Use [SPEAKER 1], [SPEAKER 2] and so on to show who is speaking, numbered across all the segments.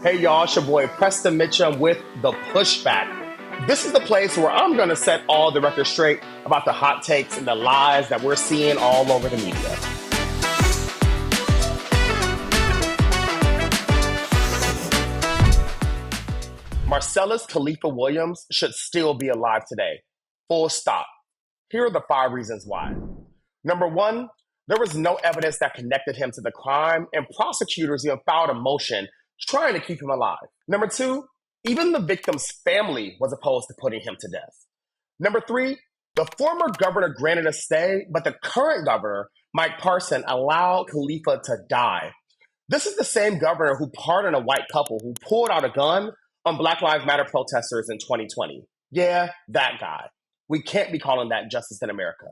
[SPEAKER 1] Hey y'all, it's your boy Preston Mitchum with the Pushback. This is the place where I'm going to set all the record straight about the hot takes and the lies that we're seeing all over the media. Marcellus Khalifa Williams should still be alive today. Full stop. Here are the 5 reasons why. Number 1, there was no evidence that connected him to the crime, and prosecutors even filed a motion trying to keep him alive. Number 2, even the victim's family was opposed to putting him to death. Number 3, the former governor granted a stay, but the current governor, Mike Parson, allowed Khalifa to die. This is the same governor who pardoned a white couple who pulled out a gun on Black Lives Matter protesters in 2020. Yeah, that guy. We can't be calling that justice in America.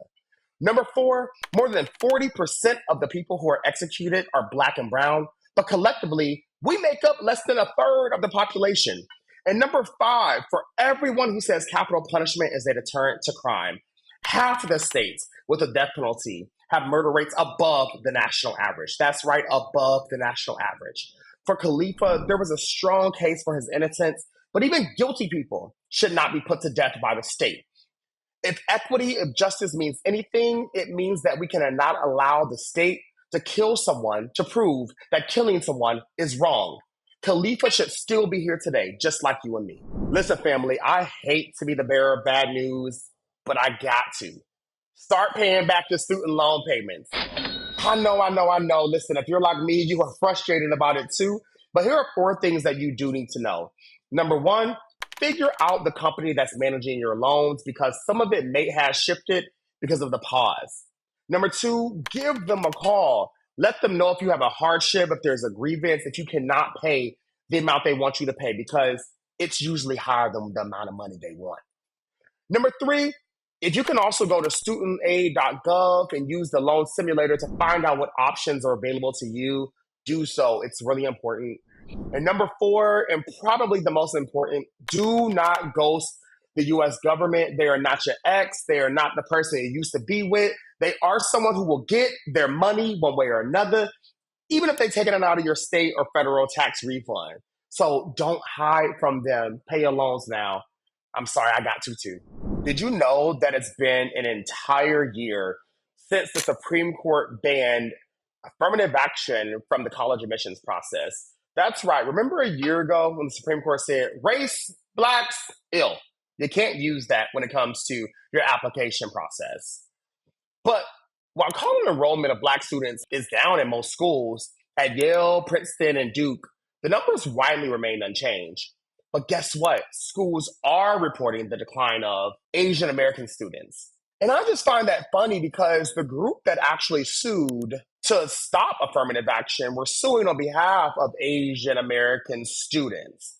[SPEAKER 1] Number 4, more than 40% of the people who are executed are Black and brown, but collectively, we make up less than a third of the population. And number 5, for everyone who says capital punishment is a deterrent to crime, half of the states with a death penalty have murder rates above the national average. That's right, above the national average. For Khalifa, there was a strong case for his innocence, but even guilty people should not be put to death by the state. If equity, if justice means anything, it means that we cannot allow the state to kill someone to prove that killing someone is wrong. Khalifa should still be here today, just like you and me. Listen, family, I hate to be the bearer of bad news, but I got to. Start paying back your student loan payments. I know. Listen, if you're like me, you are frustrated about it too. But here are 4 things that you do need to know. Number 1, figure out the company that's managing your loans because some of it may have shifted because of the pause. Number 2, give them a call. Let them know if you have a hardship, if there's a grievance, if you cannot pay the amount they want you to pay because it's usually higher than the amount of money they want. Number 3, if you can also go to studentaid.gov and use the loan simulator to find out what options are available to you, do so. It's really important. And number 4, and probably the most important, do not ghost the U.S. government. They are not your ex. They are not the person you used to be with. They are someone who will get their money one way or another, even if they're taking it out of your state or federal tax refund. So don't hide from them. Pay your loans now. I'm sorry, I got to too. Did you know that it's been an entire year since the Supreme Court banned affirmative action from the college admissions process? That's right. Remember a year ago when the Supreme Court said, race, blacks, ill. You can't use that when it comes to your application process. But while college enrollment of Black students is down in most schools, at Yale, Princeton, and Duke, the numbers widely remain unchanged. But guess what? Schools are reporting the decline of Asian American students. And I just find that funny because the group that actually sued to stop affirmative action were suing on behalf of Asian American students.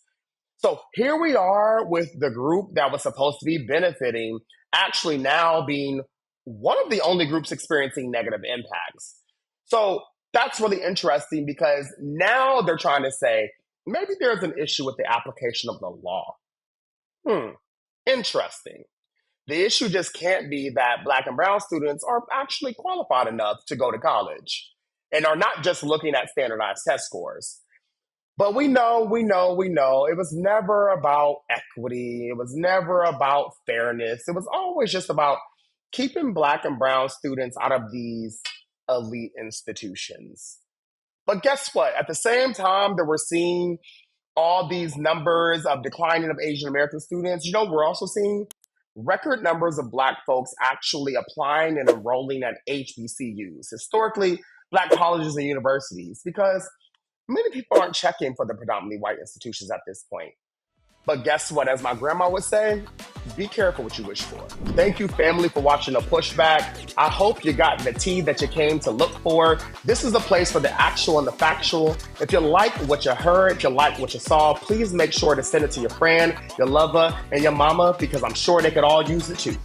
[SPEAKER 1] So here we are with the group that was supposed to be benefiting actually now being one of the only groups experiencing negative impacts. So that's really interesting because now they're trying to say, maybe there's an issue with the application of the law. Interesting. The issue just can't be that Black and brown students are actually qualified enough to go to college and are not just looking at standardized test scores. But we know, it was never about equity. It was never about fairness. It was always just about keeping Black and brown students out of these elite institutions. But guess what? At the same time that we're seeing all these numbers of declining of Asian American students, we're also seeing record numbers of Black folks actually applying and enrolling at HBCUs, historically Black colleges and universities, because many people aren't checking for the predominantly white institutions at this point. But guess what? As my grandma would say, be careful what you wish for. Thank you, family, for watching the Pushback. I hope you got the tea that you came to look for. This is the place for the actual and the factual. If you like what you heard, if you like what you saw, please make sure to send it to your friend, your lover, and your mama, because I'm sure they could all use it too.